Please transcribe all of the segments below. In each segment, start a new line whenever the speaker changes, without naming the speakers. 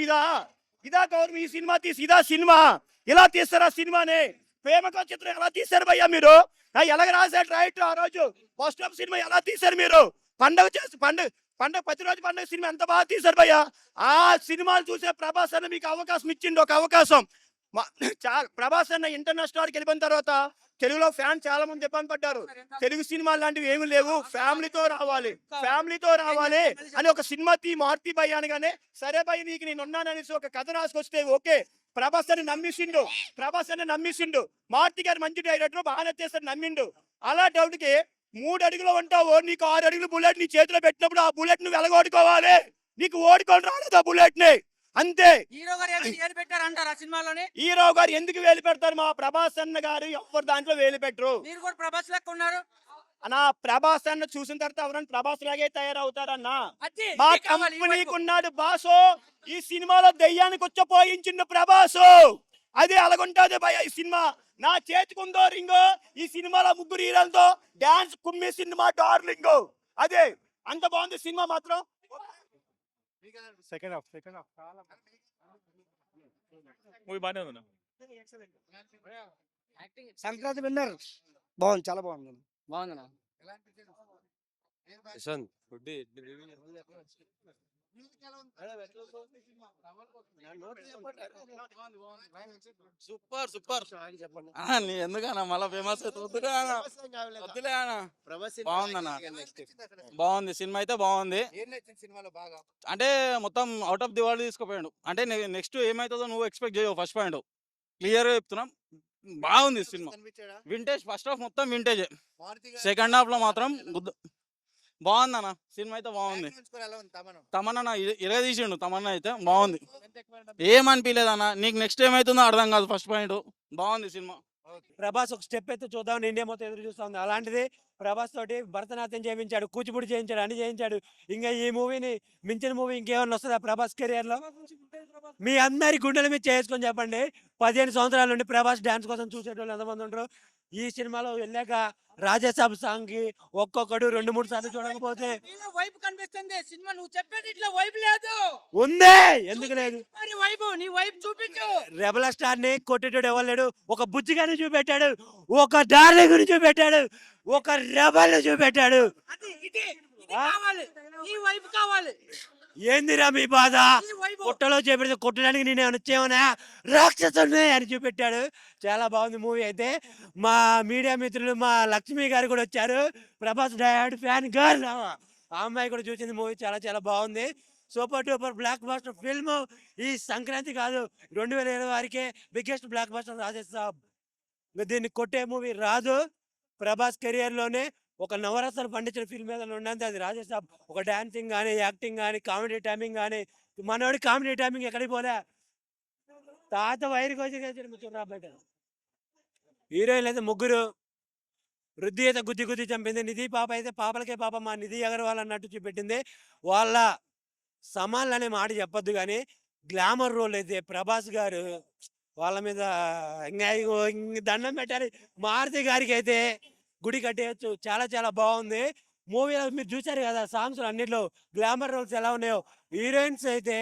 ఇదా ఇదా గౌరవం? ఈ సినిమా ఇదా సినిమా? ఇలా తీస్తారా సినిమాని? ప్రేమకో చిత్రం ఎలా తీశారు భయ్యా మీరు? ఎలాగ రాశారు రైట్? ఆ రోజు ఫస్ట్ హాఫ్ సినిమా ఎలా తీశారు మీరు? పండగ చేసి పండగ ప్రతిరోజు పండగ సినిమా ఎంత బాగా తీశారు భయ్యా. ఆ సినిమాలు చూసే ప్రభాస్ అన్న మీకు అవకాశం ఇచ్చిండు, ఒక అవకాశం. ప్రభాస్ అన్న ఇంటర్నేషనల్ స్టార్కి వెళ్ళిపోయిన తర్వాత తెలుగులో ఫ్యాన్ చాలా మంది ఇబ్బంది పడ్డారు. తెలుగు సినిమాలు లాంటివి ఏమి లేవు, ఫ్యామిలీతో రావాలి అని ఒక సినిమా మార్తి భయ్ అనగానే, సరే భయ్ నీకు నేను ఉన్నాననేసి ఒక కథ రాసుకొస్తే ఓకే, ప్రభాస్ అని నమ్మిసిండు. మార్తి గారు మంచి డైరెక్టర్, బాగానే చేస్తాడు, నమ్మిండు. అలా డౌట్కి 3 అడుగులు ఉంటావు, నీకు 6 అడుగులు బుల్లెట్ నీ చేతిలో పెట్టినప్పుడు ఆ బుల్లెట్ నువ్వు వెలగొట్టుకోవాలి. నీకు ఓడుకొని రాలేదు ఆ బుల్లెట్ ని, అంతే. హీరో గారు ఎందుకు వేలు పెడతారు? మా ప్రభాస్ అన్న గారు ఎవరు దాంట్లో వేలు పెట్టరు.
మీరు కూడా ప్రభాస్ లెక్క ఉన్నారు
అన్నా. ప్రభాస్ అన్న చూసిన తర్వాత ఎవరైనా ప్రభాస్ లాగే తయారవుతారన్నా. మా కంపెనీకి ఉన్నాడు బాసు, ఈ సినిమాలో దయ్యానికి వచ్చపోయించిండు ప్రభాసు. అదే అలాగుంటది భయ ఈ సినిమా. నా చేతికుందో రింగో, ఈ సినిమాలో 3 హీరోలతో డాన్స్ కుమ్మేసింది మా డార్లింగ్. అదే అంత బాగుంది సినిమా మాత్రం.
సెకండ్ హాఫ్ చాలా మూవీ బాగానే ఉంది.
సంక్రాంతి విన్నర్ బాగుంది, చాలా బాగుంది.
Super super. ఎందుకన్నా మళ్ళా ఫేమస్ బాగుందన్న, బాగుంది సినిమా అయితే బాగుంది. అంటే మొత్తం అవుట్ ఆఫ్ ది వరల్డ్ తీసుకుపోయాడు. అంటే నెక్స్ట్ ఏమైతుందో నువ్వు ఎక్స్పెక్ట్ చేయవు. ఫస్ట్ పాయింట్ క్లియర్ చెప్తున్నాం, బాగుంది సినిమా. వింటేజ్ ఫస్ట్ హాఫ్ మొత్తం వింటేజ్, సెకండ్ హాఫ్ లో మాత్రం బాగుందన్న. సినిమా అయితే బాగుంది. తమన్నా ఇరగ తీసిండు, తమన్నా అయితే బాగుంది. ఏమనిపించలేదన్న. నీకు నెక్స్ట్ ఏమైతుందో అర్థం కాదు. ఫస్ట్ పాయింట్ బాగుంది సినిమా.
ప్రభాస్ ఒక స్టెప్ అయితే చూద్దాం, ఇండియా మొత్తం ఎదురు చూస్తా ఉంది. అలాంటిది ప్రభాస్ తోటి భరతనాట్యం చేయించాడు, కూచిపూడి చేయించాడు, అన్ని చేయించాడు. ఇంకా ఈ మూవీని మించిన మూవీ ఇంకేమన్నా వస్తుందా ప్రభాస్ కెరియర్ లో? మీ అందరి గుండెల మీద చేసుకొని చెప్పండి, 15 సంవత్సరాల నుండి ప్రభాస్ డాన్స్ కోసం చూసేటోళ్ళు ఎంతమంది ఉంటారు? ఈ సినిమాలో వెళ్ళాక రాజాసాబ్ సాంగ్ కి ఒక్కొక్కడు 2-3 సార్లు చూడకపోతే
వైపు కనిపిస్తుంది సినిమా. నువ్వు చెప్పేది ఇట్లా వైపు లేదు,
ఉందే ఎందుకు లేదు?
వైపు నీ వైపు చూపించు.
రెబల్ స్టార్ ని కొట్టేటోడు ఎవరు లేడు. ఒక బుజ్జిగాని చూపెట్టాడు, ఒక డార్లింగ్ చూపెట్టాడు, ఒక రెబల్ చూపెట్టాడు. ఏందిరా మీ బాధ? కొట్టలో చేపెడితే కొట్టడానికి నేను వచ్చేమన్నా రాక్షసుని అని చూపెట్టాడు. చాలా బాగుంది మూవీ అయితే. మా మీడియా మిత్రులు మా లక్ష్మి గారు కూడా వచ్చారు, ప్రభాస్ డైహార్డ్ ఫ్యాన్ గర్ల్. ఆ అమ్మాయి కూడా చూసింది మూవీ, చాలా చాలా బాగుంది. Super duper block buster film. ఈ సంక్రాంతి కాదు 2020 వారికే బిగ్గెస్ట్ బ్లాక్ బస్టర్ రాజేసాబ్. దీన్ని కొట్టే మూవీ రాదు. ప్రభాస్ కెరియర్ లోనే ఒక నవరత్నాలు పండించిన ఫిల్మ్ ఏదైనా ఉన్నది అది రాజేసాబ్. ఒక డాన్సింగ్ కానీ, యాక్టింగ్ కానీ, కామెడీ టైమింగ్ కానీ. మనోడి కామెడీ టైమింగ్ ఎక్కడికి పోలే. తాత వైరుకి వచ్చి బయట హీరోయిన్ అయితే 3. వృద్ధి అయితే గుద్ది చంపింది. నిధి పాప అయితే పాపలకే పాప మా నిధి అగర్వాల్ అన్నట్టు చూపెట్టింది. వాళ్ళ సమాన్లు అనే మాట చెప్పొద్దు, కానీ గ్లామర్ రోల్ అయితే ప్రభాస్ గారు వాళ్ళ మీద దండం పెట్టాలి. మారుతి గారికి అయితే గుడి కట్టేయచ్చు. చాలా చాలా బాగుంది మూవీలో. మీరు చూసారు కదా సాంగ్స్ అన్నిట్లో గ్లామర్ రోల్స్ ఎలా ఉన్నాయో. హీరోయిన్స్ అయితే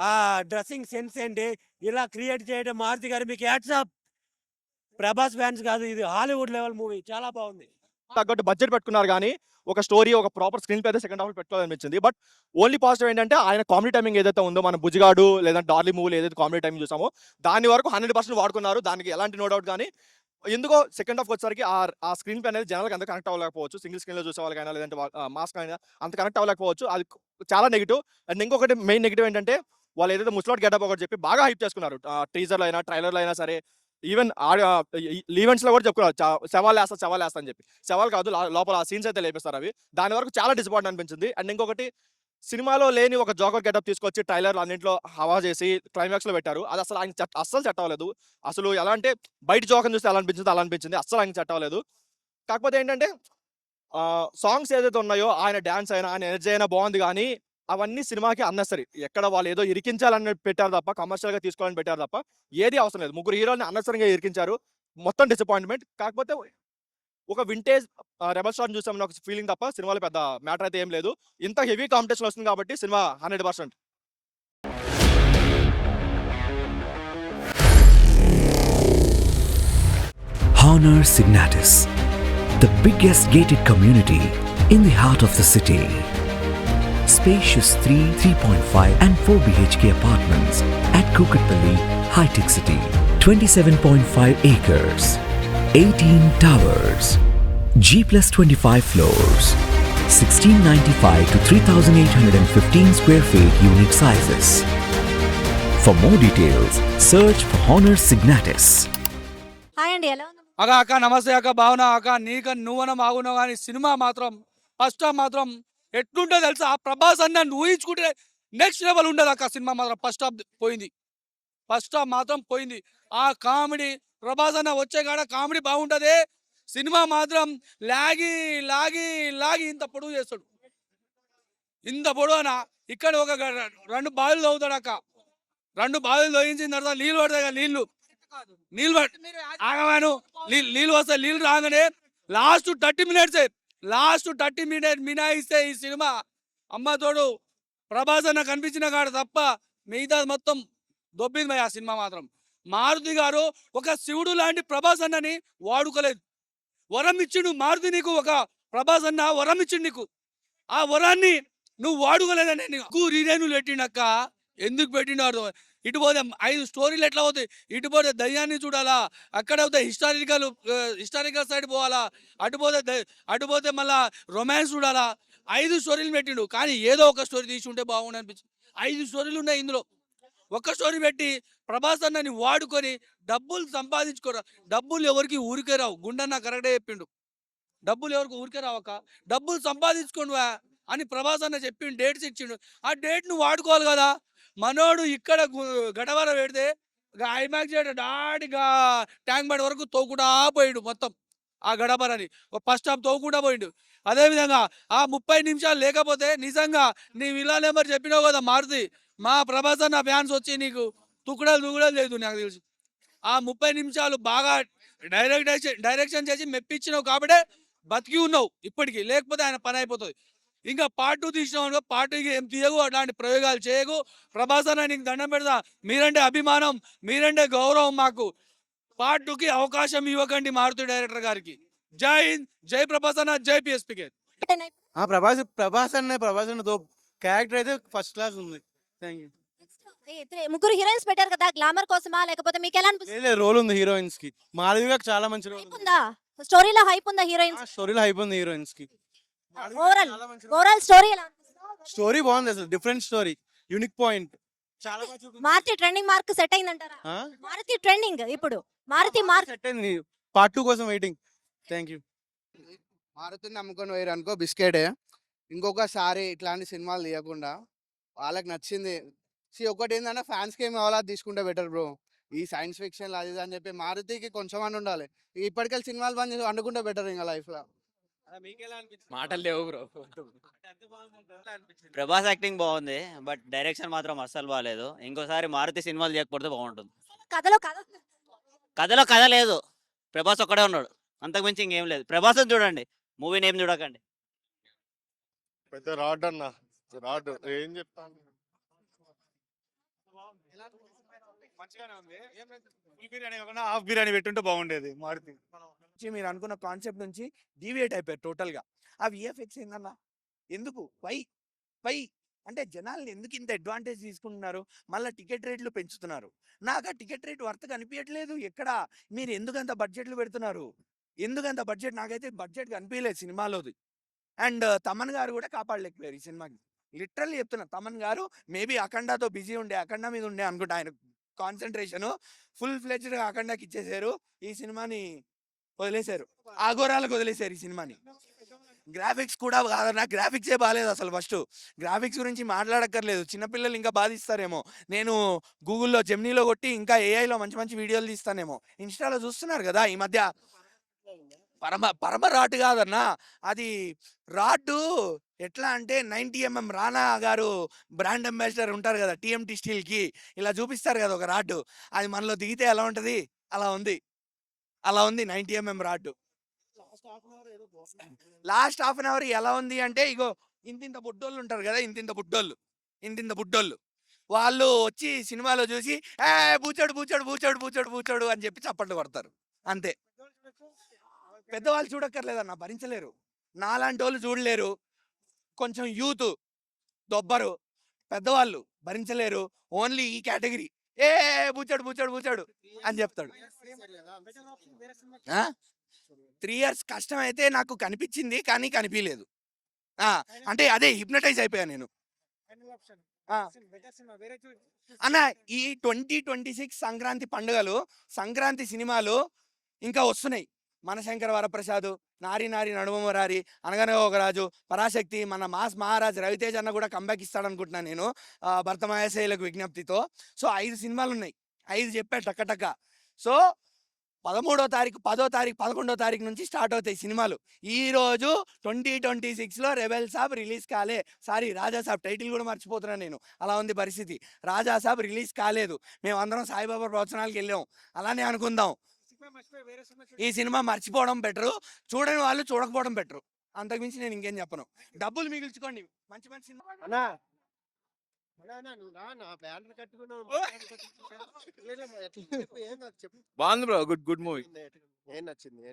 ఆ డ్రెస్సింగ్ సెన్స్ ఏంటి ఇలా క్రియేట్ చేయడం మారుతి గారు, మీకు హ్యాట్సాప్. ప్రభాస్ ఫ్యాన్స్ కాదు, ఇది హాలీవుడ్ లెవెల్ మూవీ, చాలా బాగుంది.
తగ్గట్టు బడ్జెట్ పెట్టుకున్నారు, కానీ ఒక స్టోరీ, ఒక ప్రాపర్ స్క్రీన్ ప్లే అయితే సెకండ్ హాఫ్ పెట్టుకోవాలనిపించింది. బట్ ఓన్లీ పాజిటివ్ ఏంటంటే ఆయన కామెడీ టైమింగ్ ఏదైతే ఉందో, మన బుజ్జిగాడు లేదంటే డార్లీ మూవీలో ఏదైతే కామెడీ టైమింగ్ చూసామో దాని వరకు 100% వాడుకున్నారు. దానికి ఎలాంటి నో డౌట్. కానీ ఎందుకో సెకండ్ హాఫ్ వచ్చేసరికి ఆ స్క్రీన్ ప్లే అనేది జనాలకు అంత కనెక్ట్ అవ్వలేకపోవచ్చు. సింగిల్ స్క్రీన్ లో చూసే వాళ్ళకైనా లేదంటే మాస్క్ అయినా అంత కనెక్ట్ అవ్వలేకపోవచ్చు. అది చాలా నెగిటివ్. అండ్ ఇంకొకటి మెయిన్ నెగిటివ్ ఏంటంటే, వాళ్ళు ఏదైతే ముస్లాట్ గెటప్ ఒకటి చెప్పి బాగా హైప్ చేసుకున్నారు. టీజర్లో అయినా ట్రైలర్లో అయినా సరే, ఈవెన్ ఈవెంట్స్ లో కూడా చెప్పుకున్నారు శవాలు వేస్తా అని చెప్పి. శవాలు కాదు, లోపల సీన్స్ అయితే లేపిస్తారు. అవి దాని వరకు చాలా డిసప్పాయింట్ అనిపించింది. అండ్ ఇంకొకటి, సినిమాలో లేని ఒక జోకర్ గెటప్ తీసుకొచ్చి ట్రైలర్ అన్నింటిలో హవా చేసి క్లైమాక్స్ లో పెట్టారు. అది అసలు ఆయన అస్సలు సెట్ అవ్వలేదు. అసలు ఎలా అంటే బయట జోకర్ చూస్తే ఎలా అనిపించింది అలా అనిపించింది. అస్సలు ఆయన సెట్ అవ్వలేదు. కాకపోతే ఏంటంటే సాంగ్స్ ఏదైతే ఉన్నాయో, ఆయన డాన్స్ అయినా ఆయన ఎనర్జీ అయినా బాగుంది, కానీ అవన్నీ సినిమాకి అన్నెసరీ. ఎక్కడ వాళ్ళు ఏదో ఇరికించాలని పెట్టారు తప్ప, కమర్షియల్ గా తీసుకోవాలని పెట్టారు తప్ప ఏది అవసరం లేదు. 3 హీరోని అన్నెసరీగా ఇరికించారు. మొత్తం డిసప్పాయింట్మెంట్. కాకపోతే ఒక వింటేజ్ రెబల్ స్టార్ చూసామని ఒక ఫీలింగ్ తప్ప సినిమాలో పెద్ద మ్యాటర్ అయితే ఏం లేదు. ఇంత హెవీ కాంపిటీషన్ వస్తుంది కాబట్టి cinema 100%.
Honor Signatus, the biggest gated community in the heart of the city. Spacious 3.5 and 4 BHK apartments at Kukatpalli, High-Tech City. 27.5 acres, 18 towers, G+25 floors, 1695 to 3815 square feet unit sizes. For more details, search for Honor Signatus.
Hi అండి, ఎలా ఉంది?
అక్క నమస్తే అక్క, భావన అక్క, నువ్వన బాగున్నావు కానీ సినిమా మాత్రం ఫస్ట్ హాఫ్ మాత్రం ఎట్లుంటో తెలుసా? ఆ ప్రభాస్ అన్న ఊహించుకుంటే నెక్స్ట్ లెవెల్ ఉండదు అక్క. సినిమా మాత్రం ఫస్ట్ హాఫ్ పోయింది, ఫస్ట్ హాఫ్ మాత్రం పోయింది. ఆ కామెడీ ప్రభాస్ అన్న వచ్చే కాడ కామెడీ బాగుంటది. సినిమా మాత్రం లాగి లాగి లాగి ఇంత పొడుగు చేస్తాడు, ఇంత పొడవు అన్న. ఇక్కడ ఒక 2 బావిలు తవ్వుతాడు అక్క, 2 బావిలు తవ్వించిన తర్వాత నీళ్ళు పడతాయి కదా, నీళ్ళు ఆగమాను నీళ్ళు వస్తాయి. నీళ్ళు రాగానే లాస్ట్ 30 మినిట్స్ మినాయిస్తే ఈ సినిమా అమ్మ తోడు ప్రభాస్ అన్న కనిపించిన కాడ తప్ప మిగతా మొత్తం దొబ్బింది ఆ సినిమా మాత్రం. మారుతి గారు ఒక శివుడు లాంటి ప్రభాస్ అన్నని వాడుకోలేదు. వరం ఇచ్చిండు మారుతి నీకు, ఒక ప్రభాస్ అన్న వరం ఇచ్చిండు నీకు. ఆ వరాన్ని నువ్వు వాడుకోలేదని నీకు రీరేణులు పెట్టిండక్క. ఎందుకు పెట్టినాడు? ఇటు పోతే 5 స్టోరీలు ఎట్లా అవుతాయి, ఇటు పోతే దయ్యాన్ని చూడాలా, అక్కడ పోతే హిస్టారికల్ సైడ్ పోవాలా, అటు పోతే మళ్ళా రొమాన్స్ చూడాలా. 5 స్టోరీలు పెట్టిండు, కానీ ఏదో ఒక స్టోరీ తీసి ఉంటే బాగుండు అనిపించింది. 5 స్టోరీలు ఉన్నాయి ఇందులో. ఒక్క స్టోరీ పెట్టి ప్రభాస్ అన్నని వాడుకొని డబ్బులు సంపాదించుకోరా. డబ్బులు ఎవరికి ఊరికే రావు, గుండన్న కరెక్టే చెప్పిండు. డబ్బులు ఎవరికి ఊరికే రావక్క, డబ్బులు సంపాదించుకోండివా అని ప్రభాస్ అన్న చెప్పిండు, డేట్స్ ఇచ్చిండు. ఆ డేట్ నువ్వు వాడుకోవాలి కదా. మనోడు ఇక్కడ గడవర పెడితే ఐమాక్స్ డాడిగా ట్యాంక్ బండ్ వరకు తోకుండా పోయిండు మొత్తం ఆ గడపరని. ఫస్ట్ హాఫ్ తోకుండా పోయిండు. అదేవిధంగా ఆ 30 నిమిషాలు లేకపోతే నిజంగా నీ విలా నెంబర్ చెప్పినావు కదా మారుతి, మా ప్రభాస్ అన్న ఫ్యాన్స్ వచ్చి నీకు తుకుడలు లేదు నాకు తెలుసు. ఆ 30 నిమిషాలు బాగా డైరెక్షన్ చేసి మెప్పించినావు కాబట్టే బతికి ఉన్నావు ఇప్పటికి, లేకపోతే ఆయన పని అయిపోతుంది. ఇంకా పార్ట్ 2 తీసినావు, పార్ట్ 2 ఏం తీయగు, అట్లాంటి ప్రయోగాలు చేయగు. ప్రభాస్ అన్న నీకు దండం పెడతా, మీరంటే అభిమానం, మీరంటే గౌరవం మాకు. పార్ట్ 2కి అవకాశం ఇవ్వకండి మారుతి డైరెక్టర్ గారికి. జై హింద్, జై ప్రభాస్ అన్న, జై పిఎస్పీకే.
ప్రభాస్ అన్న క్యారెక్టర్ అయితే ఫస్ట్ క్లాస్ ఉంది. Thank you.
ముగ్గురు హీరోయిన్స్ పెట్టారు కదా, గ్లామర్ కోసమా లేకపోతే మీకు ఎలా అనిపిస్తుంది?
రోల్ ఉంది హీరోయిన్స్ కి, మాధవి గారికి చాలా మంచి రోల్
హైప్ ఉందా? స్టోరీలో హైప్ ఉందా? హీరోయిన్స్
స్టోరీలో హైప్ ఉంది హీరోయిన్స్ కి.
ఓవరాల్ స్టోరీ ఎలా అనిపిస్తుంది?
స్టోరీ బాగుంది, అసలు డిఫరెంట్ స్టోరీ, యూనిక్ పాయింట్. చాలా
మారుతి ట్రెండింగ్ మార్క్ సెట్ అయిందంటారా? మారుతి ట్రెండింగ్ ఇప్పుడు, మారుతి మార్క్
సెట్ అయింది. పార్ట్ 2 కోసం వెయిటింగ్. Thank you.
మారుతిని నమ్ముకొని పోయారు అనుకో బిస్కెటే. ఇంకొకసారి ఇట్లాంటి సినిమాలు తీయకుండా వాళ్ళకి నచ్చింది ఒకటి ఏంటంటే ఫ్యాన్స్కి ఏమి కావాలో అది తీసుకుంటే బెటర్ బ్రో. ఈ సైన్స్ ఫిక్షన్ అది ఇది అని చెప్పి మారుతికి కొంచెం అని ఉండాలి. ఇప్పటికెళ్ళి సినిమాలు బంద్ చేసి అనుకుంటే బెటర్ ఇంకా లైఫ్లో.
మాటలు లేవు బ్రో. ప్రభాస్ యాక్టింగ్ బాగుంది, బట్ డైరెక్షన్ మాత్రం అస్సలు బాగాలేదు. ఇంకోసారి మారుతి సినిమాలు చేయకపోతే బాగుంటుంది.
కథలో
కథ లేదు, ప్రభాస్ ఒక్కడే ఉన్నాడు, అంతకుమించి ఇంకేం లేదు. ప్రభాస్ చూడండి, మూవీని ఏం చూడకండి.
పెద్ద రాడ్ అన్న, రాడ్ ఏం చెప్తాను.
మంచిగానే ఉంది. ఫుల్ బిర్యానీ కాకుండా హాఫ్ బిర్యానీ పెట్టుంటే బాగుండేది. మారుతి మీరు అనుకున్న కాన్సెప్ట్ నుంచి డీవియేట్ అయిపోయారు టోటల్ గా. ఆ విఎఫ్ఎక్స్ ఏందన్నా, ఎందుకు వై అంటే జనాల్ని ఎందుకు ఇంత అడ్వాంటేజ్ తీసుకుంటున్నారు? మళ్ళీ టికెట్ రేట్లు పెంచుతున్నారు. నాకు ఆ టికెట్ రేట్ వర్త్ కనిపించట్లేదు. ఎక్కడ మీరు ఎందుకంత బడ్జెట్లు పెడుతున్నారు? ఎందుకంత బడ్జెట్? నాకైతే బడ్జెట్ కనిపించలేదు సినిమాలోది. అండ్ తమన్ గారు కూడా కాపాడలేకపోయారు ఈ సినిమాకి. లిటరల్లీ చెప్తున్నా, తమన్ గారు మేబీ అఖండాతో బిజీ ఉండే, అఖండ మీద ఉండే అనుకుంటా ఆయన కాన్సన్ట్రేషన్. ఫుల్ ఫ్లెడ్జ్డ్గా అఖండాకి ఇచ్చేసారు, ఈ సినిమాని వదిలేశారు, ఆగోరాలకు వదిలేశారు ఈ సినిమాని. గ్రాఫిక్స్ కూడా కాదన్నా, గ్రాఫిక్సే బాగాలేదు అసలు. ఫస్ట్ గ్రాఫిక్స్ గురించి మాట్లాడక్కర్లేదు, చిన్నపిల్లలు ఇంకా బాధిస్తారేమో. నేను గూగుల్లో జెమినీలో కొట్టి ఇంకా ఏఐలో మంచి మంచి వీడియోలు తీస్తానేమో. ఇన్స్టాలో చూస్తున్నారు కదా ఈ మధ్య, పరమ రాడ్ కాదన్నా అది. రాడ్ ఎట్లా అంటే 90mm రానా గారు బ్రాండ్ అంబాసిడర్ ఉంటారు కదా టీఎంటీ స్టీల్కి, ఇలా చూపిస్తారు కదా ఒక రాడ్, అది మనలో దిగితే ఎలా ఉంటుంది అలా ఉంది. 90mm rod. Last half an hour ఎలా ఉంది అంటే, ఇగో ఇంతింత బుడ్డోళ్ళు ఉంటారు కదా, ఇంతింత బుడ్డోళ్ళు వాళ్ళు వచ్చి సినిమాలో చూసి బూచాడు బూచాడు బూచాడు బూచాడు బూచాడు అని చెప్పి చప్పట్లు కొడతారు అంతే. పెద్దవాళ్ళు చూడక్కర్లేదన్న, భరించలేరు. నాలాంటి వాళ్ళు చూడలేరు. కొంచెం యూత్ దొబ్బరు, పెద్దవాళ్ళు భరించలేరు. ఓన్లీ ఈ కేటగిరీ ఏ బూచాడు బూచాడు బూచాడు అని చెప్తాడు. 3 ఇయర్స్ కష్టం అయితే నాకు కనిపించింది, కానీ కనిపించలేదు. అంటే అదే హిప్నటైజ్ అయిపోయా నేను. అన్న ఈ 2026 సంక్రాంతి పండుగలు, సంక్రాంతి సినిమాలు ఇంకా వస్తున్నాయి. మనశంకర వరప్రసాద్, నారి నారి నడుమరారి, అనగనగా ఒక రాజు, పరాశక్తి, మన మాస్ మహారాజ్ రవితేజ్ అన్న కూడా కంబ్యాక్ ఇస్తాడనుకుంటున్నాను నేను, భర్తమాయశైలకు విజ్ఞప్తితో. సో 5 సినిమాలు ఉన్నాయి, 5 చెప్పా టక్క. సో 13వ తారీఖు, 10వ తారీఖు, 11వ తారీఖు నుంచి స్టార్ట్ అవుతాయి సినిమాలు. ఈ రోజు 2026లో రెబెల్ సాబ్ రిలీజ్ కాలే, సారీ రాజా సాబ్, టైటిల్ కూడా మర్చిపోతున్నాను నేను, అలా ఉంది పరిస్థితి. రాజా సాబ్ రిలీజ్ కాలేదు. మేము అందరం సాయిబాబా ప్రవచనాలకు వెళ్ళాం, అలానే అనుకుందాం. ఈ సినిమా మర్చిపోవడం బెటరు, చూడని వాళ్ళు చూడకపోవడం బెటరు. అంతకుమించి నేను ఇంకేం చెప్పను. డబ్బులు మిగిల్చుకోండి, మంచి మంచి సినిమా.
బాగుంది బ్రో, గుడ్ మూవీ.
ఏం నచ్చింది?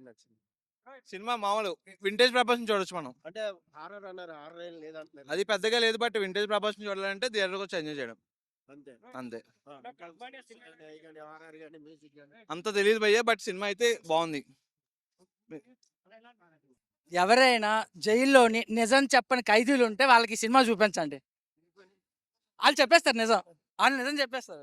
సినిమా మామూలు వింటేజ్ ప్రభాస్ చూడొచ్చు మనం.
అంటే హారర్ అన్నారు, హారర్ ఏం లేదంటున్నారు.
అది పెద్దగా లేదు, బట్ వింటేజ్ ప్రభాస్ చూడాలంటే థియేటర్కి వచ్చి ఎంజాయ్ చేయడం
అంతే.
అంతే.
హారర్ గానీ మ్యూజిక్ గానీ
అంత తెలియదు భయ్యా, బట్ సినిమా అయితే బాగుంది.
ఎవరైనా జైల్లోని నిజం చెప్పని ఖైదీలు ఉంటే వాళ్ళకి సినిమా చూపించండి, వాళ్ళు చెప్పేస్తారు నిజం, వాళ్ళు నిజం చెప్పేస్తారు.